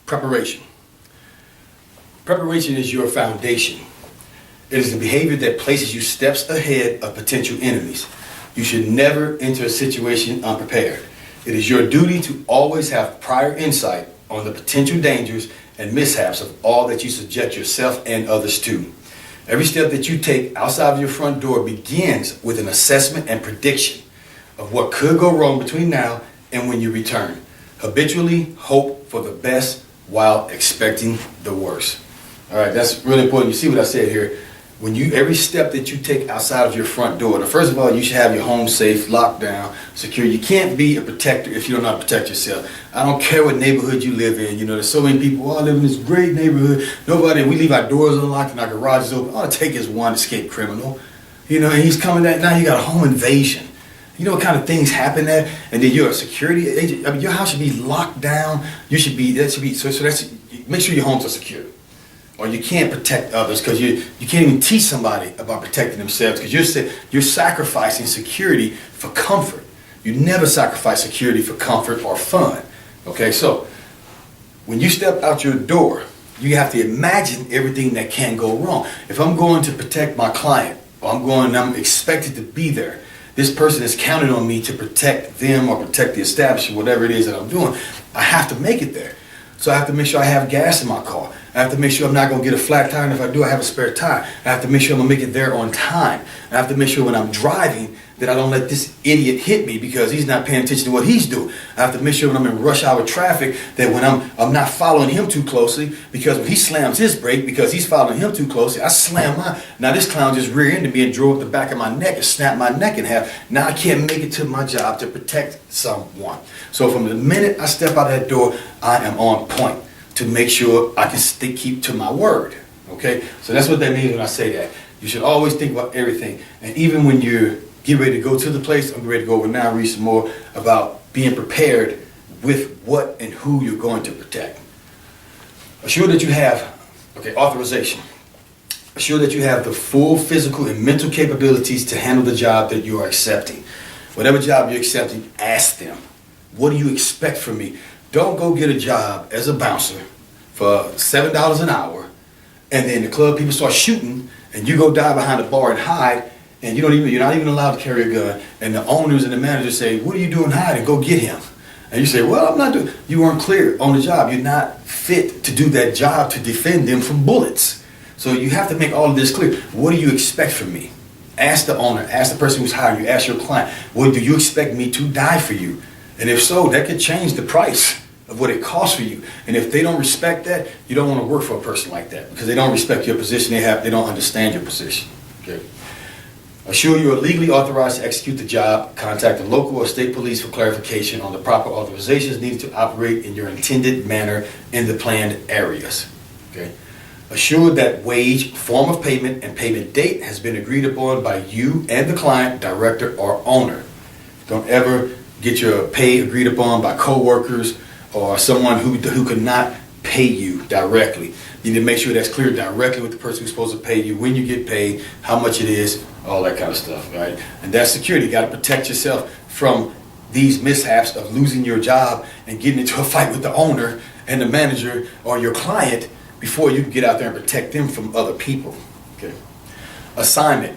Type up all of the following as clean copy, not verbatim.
Preparation. Preparation is your foundation. It is the behavior that places you steps ahead of potential enemies. You should never enter a situation unprepared. It is your duty to always have prior insight on the potential dangers and mishaps of all that you subject yourself and others to. Every step that you take outside of your front door begins with an assessment and prediction of what could go wrong between now and when you return. Habitually hope for the best while expecting the worst. All right, that's really important. You see what I said here? Every step that you take outside of your front door, first of all, you should have your home safe, locked down, secure. You can't be a protector if you don't know how to protect yourself. I don't care what neighborhood you live in. There's so many people, I live in this great neighborhood. We leave our doors unlocked and our garages open. All it takes is one escaped criminal. And he's coming at now you got a home invasion. You know what kind of things happen there? And then you're a security agent. Your house should be locked down. Make sure your homes are secure. Or you can't protect others because you can't even teach somebody about protecting themselves because you're sacrificing security for comfort. You never sacrifice security for comfort or fun. Okay, so when you step out your door, you have to imagine everything that can go wrong. If I'm going to protect my client, or I'm expected to be there, this person is counting on me to protect them or protect the establishment, whatever it is that I'm doing, I have to make it there. So I have to make sure I have gas in my car. I have to make sure I'm not going to get a flat tire, and if I do, I have a spare tire. I have to make sure I'm going to make it there on time. I have to make sure when I'm driving that I don't let this idiot hit me because he's not paying attention to what he's doing. I have to make sure when I'm in rush hour traffic that when I'm not following him too closely, because when he slams his brake because he's following him too closely, I slam mine. Now this clown just rear-ended me and drove up the back of my neck and snapped my neck in half. Now I can't make it to my job to protect someone. So from the minute I step out that door, I am on point to make sure I can keep to my word. Okay? So that's what that means when I say that. You should always think about everything. And even when you're getting ready to go to the place, I'm ready to go over now and read some more about being prepared with what and who you're going to protect. Assure that you have, authorization. Assure that you have the full physical and mental capabilities to handle the job that you are accepting. Whatever job you're accepting, ask them, what do you expect from me? Don't go get a job as a bouncer for $7 an hour, and then the club people start shooting, and you go dive behind the bar and hide, and you're not even allowed to carry a gun. And the owners and the managers say, "What are you doing hiding? Go get him." And you say, "Well, I'm not doing." You weren't clear on the job. You're not fit to do that job to defend them from bullets. So you have to make all of this clear. What do you expect from me? Ask the owner. Ask the person who's hiring you. Ask your client. What do you expect me to die for you? And if so, that could change the price of what it costs for you. And if they don't respect that, you don't want to work for a person like that because they don't respect your position. They don't understand your position. Okay. Assure you are legally authorized to execute the job. Contact the local or state police for clarification on the proper authorizations needed to operate in your intended manner in the planned areas. Okay. Assure that wage, form of payment, and payment date has been agreed upon by you and the client, director, or owner. Don't ever get your pay agreed upon by co-workers or someone who could not pay you directly. You need to make sure that's clear directly with the person who's supposed to pay you, when you get paid, how much it is, all that kind of stuff, right? And that's security. You got to protect yourself from these mishaps of losing your job and getting into a fight with the owner and the manager or your client before you can get out there and protect them from other people. Okay. Assignment.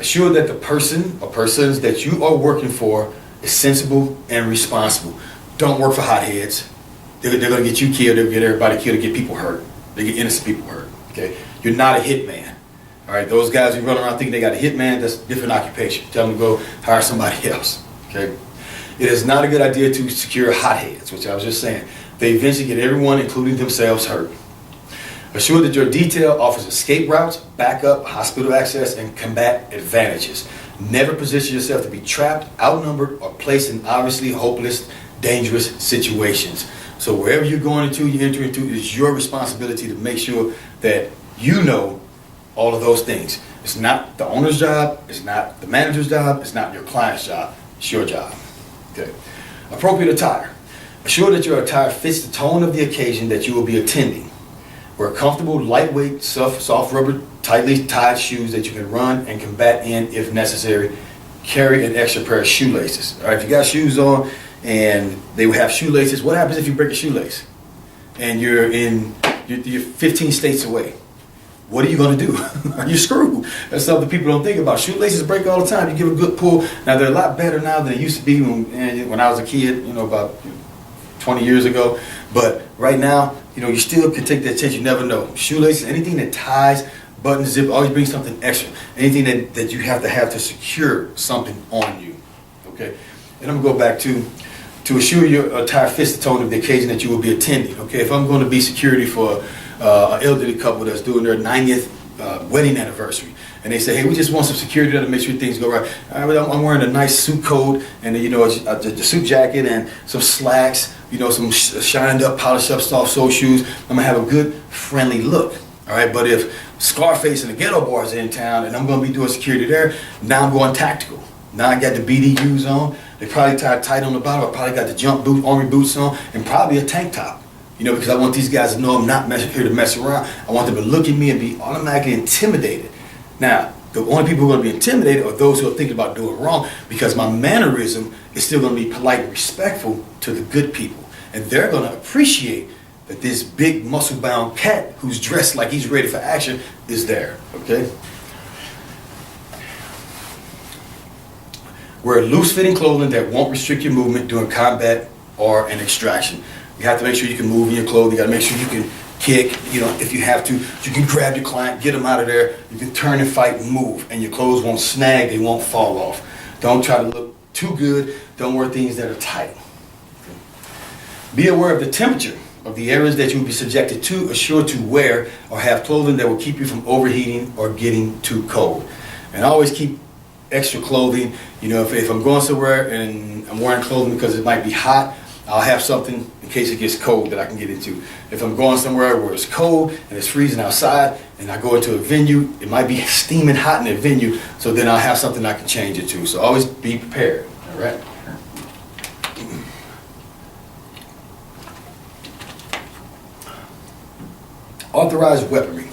Assure that the person or persons that you are working for is sensible and responsible. Don't work for hotheads. They're going to get you killed. They'll get everybody killed. They get people hurt. They get innocent people hurt. Okay. You're not a hitman. All right. Those guys who run around thinking they got a hitman, that's a different occupation. Tell them to go hire somebody else. Okay. It is not a good idea to secure hotheads, which I was just saying. They eventually get everyone, including themselves, hurt. Assure that your detail offers escape routes, backup, hospital access, and combat advantages. Never position yourself to be trapped, outnumbered, or placed in obviously hopeless, dangerous situations. So wherever you're going into, you enter into, it is your responsibility to make sure that you know all of those things. It's not the owner's job, it's not the manager's job, it's not your client's job, it's your job. Okay. Appropriate attire. Assure that your attire fits the tone of the occasion that you will be attending. Wear comfortable, lightweight, soft rubber, tightly tied shoes that you can run and combat in if necessary. Carry an extra pair of shoelaces. All right, if you got shoes on and they will have shoelaces, what happens if you break a shoelace? and you're 15 states away. What are you going to do? Are you screwed? That's something people don't think about. Shoelaces break all the time. You give a good pull. Now, they're a lot better now than it used to be when I was a kid, about 20 years ago. But right now, you still can take that chance. You never know. Shoelaces, anything that ties, buttons, zip, always bring something extra. Anything that you have to secure something on you. Okay? And I'm going to go back to assure your entire fist tone of the occasion that you will be attending. Okay? If I'm going to be security for an elderly couple that's doing their 90th wedding anniversary, and they say, hey, we just want some security to make sure things go right. I'm wearing a nice suit coat and the suit jacket and some slacks, some shined up, polished up, soft sole shoes. I'm gonna have a good, friendly look. All right, but if Scarface and the Ghetto Boys are in town and I'm gonna be doing security there, now I'm going tactical. Now I got the BDUs on. They probably tied tight on the bottom. I probably got the jump boot, army boots on, and probably a tank top. Because I want these guys to know I'm not here to mess around. I want them to look at me and be automatically intimidated. Now, the only people who are going to be intimidated are those who are thinking about doing wrong, because my mannerism is still going to be polite and respectful to the good people. And they're going to appreciate that this big muscle-bound cat who's dressed like he's ready for action is there, okay? Wear loose-fitting clothing that won't restrict your movement during combat or an extraction. You have to make sure you can move in your clothes. You got to make sure you can kick, if you have to. You can grab your client, get them out of there. You can turn and fight and move, and your clothes won't snag. They won't fall off. Don't try to look too good. Don't wear things that are tight. Be aware of the temperature of the areas that you will be subjected to. Assure to wear or have clothing that will keep you from overheating or getting too cold. And always keep extra clothing. If I'm going somewhere and I'm wearing clothing because it might be hot, I'll have something in case it gets cold that I can get into. If I'm going somewhere where it's cold and it's freezing outside and I go into a venue, it might be steaming hot in the venue, so then I'll have something I can change it to. So always be prepared, all right? Authorized weaponry.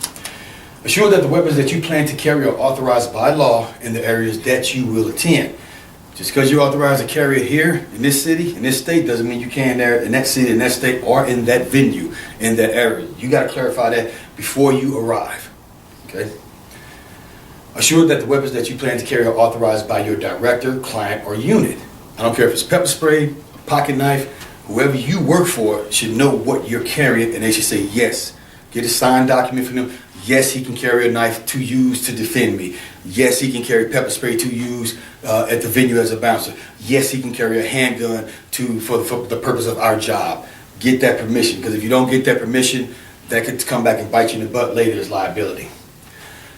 Assure that the weapons that you plan to carry are authorized by law in the areas that you will attend. Just because you're authorized to carry it here in this city, in this state, doesn't mean you can there in that city, in that state, or in that venue, in that area. You got to clarify that before you arrive. Okay? Assure that the weapons that you plan to carry are authorized by your director, client, or unit. I don't care if it's pepper spray, a pocket knife, whoever you work for should know what you're carrying, and they should say yes. Get a signed document from them. Yes, he can carry a knife to use to defend me. Yes, he can carry pepper spray to use at the venue as a bouncer. Yes, he can carry a handgun for the purpose of our job. Get that permission, because if you don't get that permission, that could come back and bite you in the butt later as liability.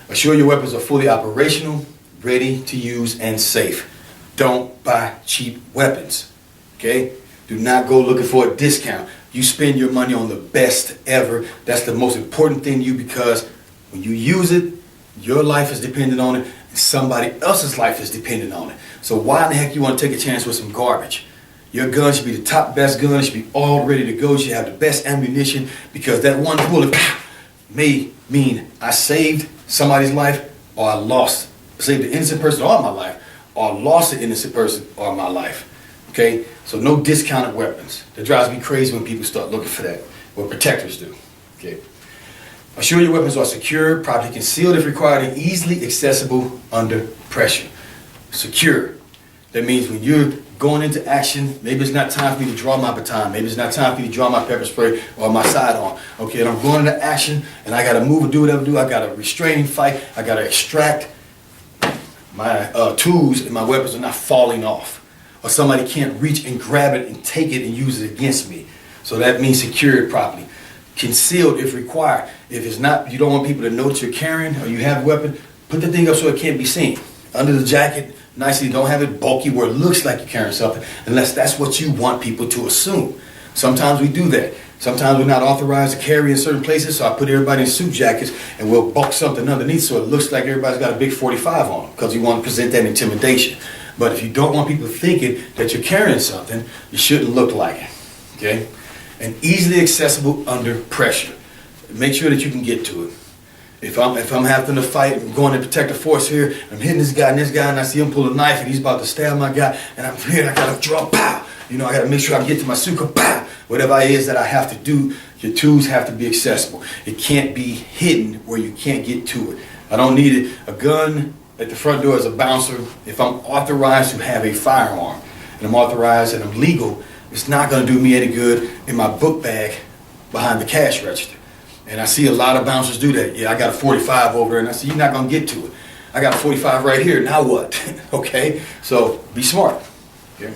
Assure your weapons are fully operational, ready to use, and safe. Don't buy cheap weapons, okay? Do not go looking for a discount. You spend your money on the best ever. That's the most important thing to you, because when you use it, your life is dependent on it, and somebody else's life is dependent on it. So why in the heck you want to take a chance with some garbage? Your gun should be the top best gun. It should be all ready to go. You should have the best ammunition, because that one bullet may mean I saved somebody's life, or I saved an innocent person all my life, or lost an innocent person all my life. Okay? So no discounted weapons. That drives me crazy when people start looking for that. What protectors do. Okay? Assure your weapons are secure, properly concealed if required, and easily accessible under pressure. Secure. That means when you're going into action, maybe it's not time for me to draw my baton. Maybe it's not time for me to draw my pepper spray or my sidearm. Okay, and I'm going into action, and I got to move or do whatever I do. I got to restrain, fight. I got to extract. My tools and my weapons are not falling off, or somebody can't reach and grab it and take it and use it against me. So that means secured properly. Concealed if required. If it's not, you don't want people to know that you're carrying or you have a weapon, put the thing up so it can't be seen. Under the jacket, nicely, don't have it bulky where it looks like you're carrying something, unless that's what you want people to assume. Sometimes we do that. Sometimes we're not authorized to carry in certain places, so I put everybody in suit jackets and we'll bulk something underneath so it looks like everybody's got a big 45 on them, because you want to present that intimidation. But if you don't want people thinking that you're carrying something, you shouldn't look like it. Okay? And easily accessible under pressure. Make sure that you can get to it. If I'm having to fight, I'm going to protect the force here, I'm hitting this guy, and I see him pull a knife and he's about to stab my guy, and I'm here, I gotta draw, pow! I gotta make sure I get to my suit, pow! Whatever it is that I have to do, your tools have to be accessible. It can't be hidden where you can't get to it. I don't need a gun at the front door as a bouncer. If I'm authorized to have a firearm and I'm authorized and I'm legal, it's not going to do me any good in my book bag behind the cash register. And I see a lot of bouncers do that. Yeah, I got a 45 over there, and I say, you're not going to get to it. I got a 45 right here, now what? Okay, so be smart. Okay.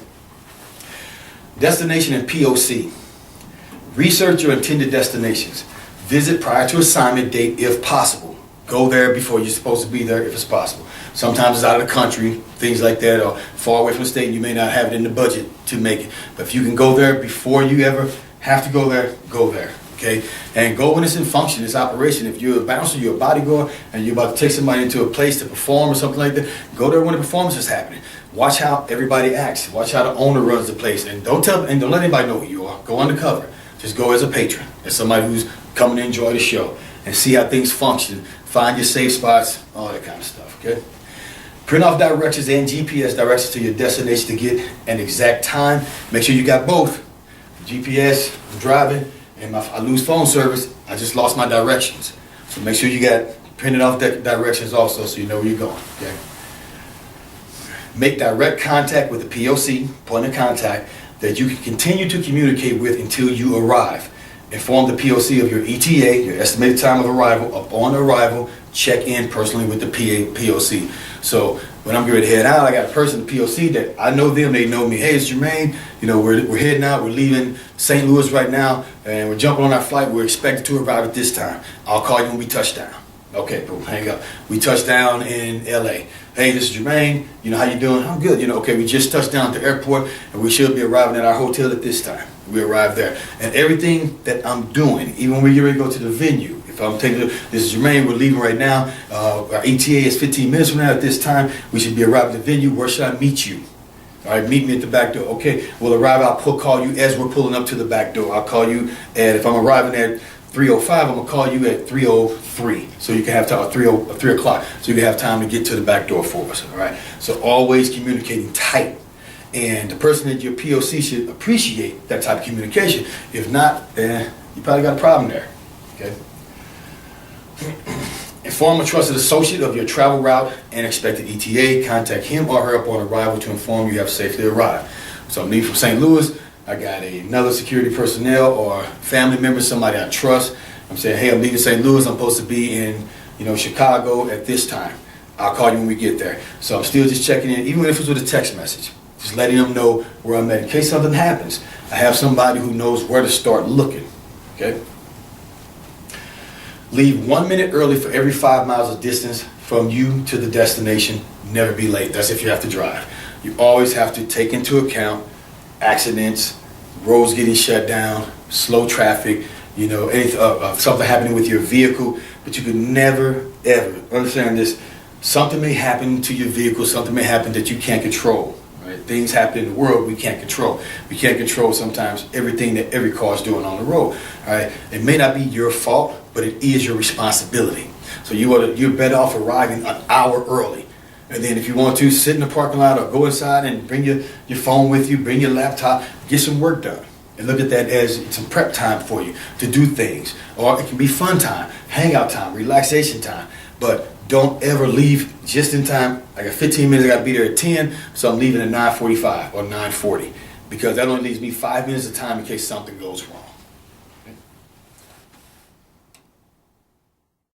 Destination and POC. Research your intended destinations. Visit prior to assignment date if possible. Go there before you're supposed to be there if it's possible. Sometimes it's out of the country, things like that, or far away from the state, and you may not have it in the budget to make it. But if you can go there before you ever have to go there, go there. Okay? And go when it's in function, it's operation. If you're a bouncer, you're a bodyguard, and you're about to take somebody into a place to perform or something like that, go there when the performance is happening. Watch how everybody acts. Watch how the owner runs the place. And don't let anybody know who you are. Go undercover. Just go as a patron, as somebody who's coming to enjoy the show, and see how things function. Find your safe spots, all that kind of stuff, okay? Print off directions and GPS directions to your destination to get an exact time. Make sure you got both. GPS, I'm driving, and I lose phone service, I just lost my directions. So make sure you got printed off directions also so you know where you're going, okay? Make direct contact with the POC, point of contact, that you can continue to communicate with until you arrive. Inform the POC of your ETA, your estimated time of arrival. Upon arrival, check in personally with the POC. So when I'm going to head out, I got a person, the POC, that I know them, they know me. Hey, it's Jermaine. You know, we're heading out. We're leaving St. Louis right now, and we're jumping on our flight. We're expected to arrive at this time. I'll call you when we touch down. Okay, boom, hang up. We touched down in LA. Hey, this is Jermaine. You know, how you doing? I'm good. You know, okay, we just touched down at the airport, and we should be arriving at our hotel at this time. We arrived there. And everything that I'm doing, even when you're ready to go to the venue, if I'm taking, this is Jermaine, we're leaving right now. Our ETA is 15 minutes from now at this time. We should be arriving at the venue. Where should I meet you? All right, meet me at the back door. Okay, we'll arrive. I'll call you as we're pulling up to the back door. I'll call you at, if I'm arriving at 3:05, I'm gonna call you at 3:03, so you can have time, 3 o'clock, so you can have time to get to the back door for us. All right. So always communicating tight, and the person at your POC should appreciate that type of communication. If not, you probably got a problem there. Okay. Inform a trusted associate of your travel route and expected ETA. Contact him or her upon arrival to inform you have safely arrived. So I'm leaving from St. Louis. I got another security personnel or family member, somebody I trust. I'm saying, hey, I'm leaving St. Louis. I'm supposed to be in, Chicago at this time. I'll call you when we get there. So I'm still just checking in, even if it's with a text message, just letting them know where I'm at in case something happens. I have somebody who knows where to start looking. Okay. Leave 1 minute early for every 5 miles of distance from you to the destination. Never be late. That's if you have to drive. You always have to take into account accidents, roads getting shut down, slow traffic, something happening with your vehicle. But you could never, ever understand this. Something may happen to your vehicle, something may happen that you can't control. Right? Things happen in the world we can't control. We can't control sometimes everything that every car is doing on the road. All right? It may not be your fault, but it is your responsibility. So you're better off arriving an hour early. And then if you want to, sit in the parking lot or go inside and bring your phone with you, bring your laptop, get some work done. And look at that as some prep time for you to do things. Or it can be fun time, hangout time, relaxation time. But don't ever leave just in time. I got 15 minutes, I got to be there at 10, so I'm leaving at 9:45 or 9:40. Because that only leaves me 5 minutes of time in case something goes wrong.